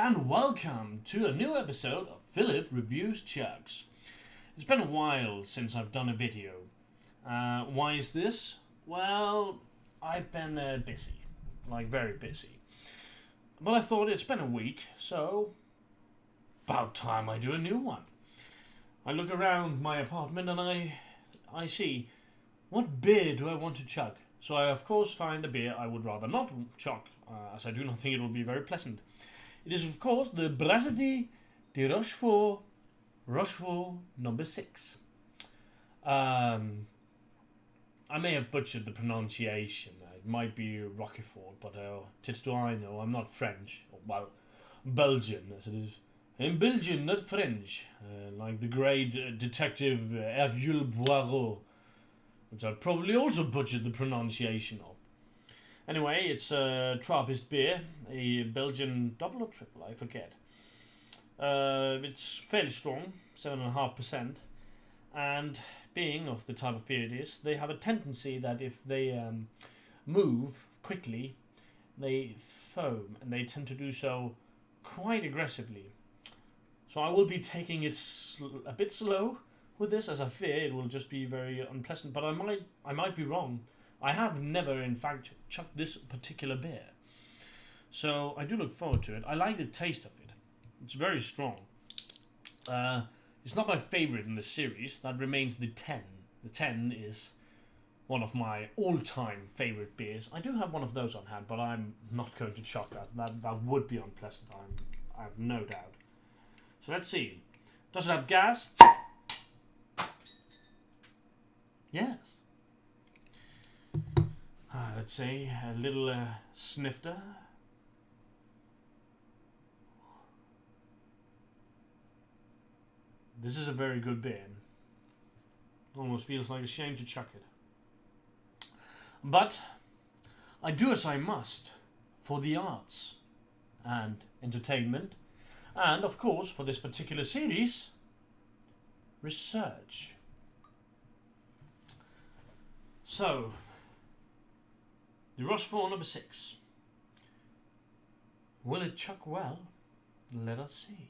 and welcome to a new episode of Philip Reviews Chugs. It's been a while since I've done a video. Why is this? Well, I've been busy, like very busy. But I thought it's been a week, so about time I do a new one. I look around my apartment and I see, what beer do I want to chug? So I of course find a beer I would rather not chug, as I do not think it will be very pleasant. It is of course the Brasserie de Rochefort number 6. I may have butchered the pronunciation. It might be Roquefort, but tits do I know. I'm not French. Well, Belgian as it is. In Belgian, not French. Like the great detective Hercule Poirot, which I probably also butchered the pronunciation of. Anyway, it's a Trappist beer, a Belgian double or triple, I forget. It's fairly strong, 7.5%, and being of the type of beer it is, they have a tendency that if they move quickly, they foam, and they tend to do so quite aggressively. So I will be taking it a bit slow with this, as I fear it will just be very unpleasant, but I might be wrong. I have never, in fact, chugged this particular beer. So I do look forward to it. I like the taste of it. It's very strong. It's not my favorite in the series. That remains the 10. The 10 is one of my all-time favorite beers. I do have one of those on hand, but I'm not going to chug that. That would be unpleasant. I have no doubt. So let's see. Does it have gas? Yes. Let's say a little snifter. This is a very good beer. Almost feels like a shame to chuck it. But I do as I must for the arts and entertainment, and of course for this particular series, research. So, the Rochefort number 6. Will it chuck well? Let us see.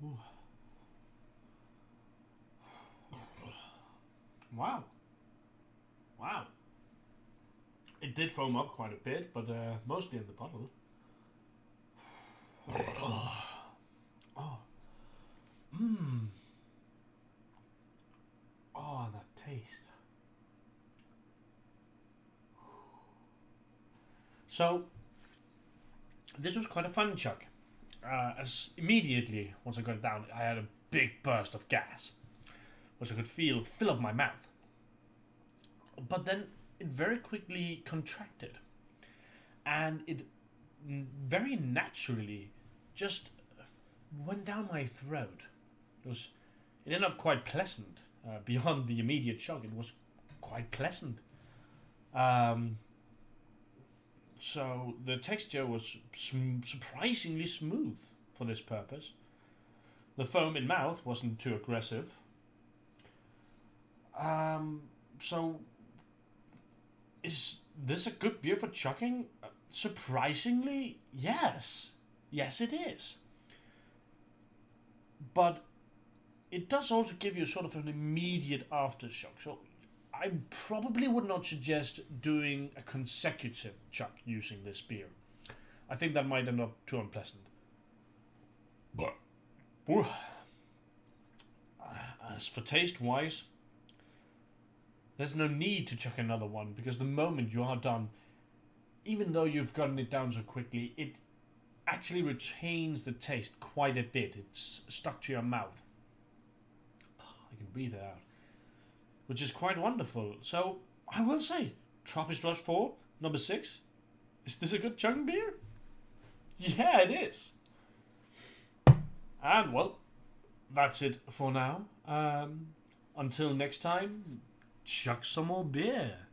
Ooh. Wow. Wow. It did foam up quite a bit, but mostly in the bottle. Oh. Oh. Mmm. Oh, that taste. So, this was quite a fun chug. As immediately, once I got it down, I had a big burst of gas, which I could feel fill up my mouth. But then it very quickly contracted, and it very naturally just went down my throat. It ended up quite pleasant. Beyond the immediate shock, it was quite pleasant. So the texture was surprisingly smooth for this purpose. The foam in mouth wasn't too aggressive. So is this a good beer for chugging? Surprisingly, yes. Yes, it is. But it does also give you sort of an immediate aftershock. So I probably would not suggest doing a consecutive chug using this beer. I think that might end up too unpleasant. As for taste-wise, there's no need to chuck another one, because the moment you are done, even though you've gotten it down so quickly, it actually retains the taste quite a bit. It's stuck to your mouth. I can breathe it out, which is quite wonderful. So I will say, Trappist Rochefort number 6. Is this a good chugging beer? Yeah, it is. And well, that's it for now. Until next time, chug some more beer.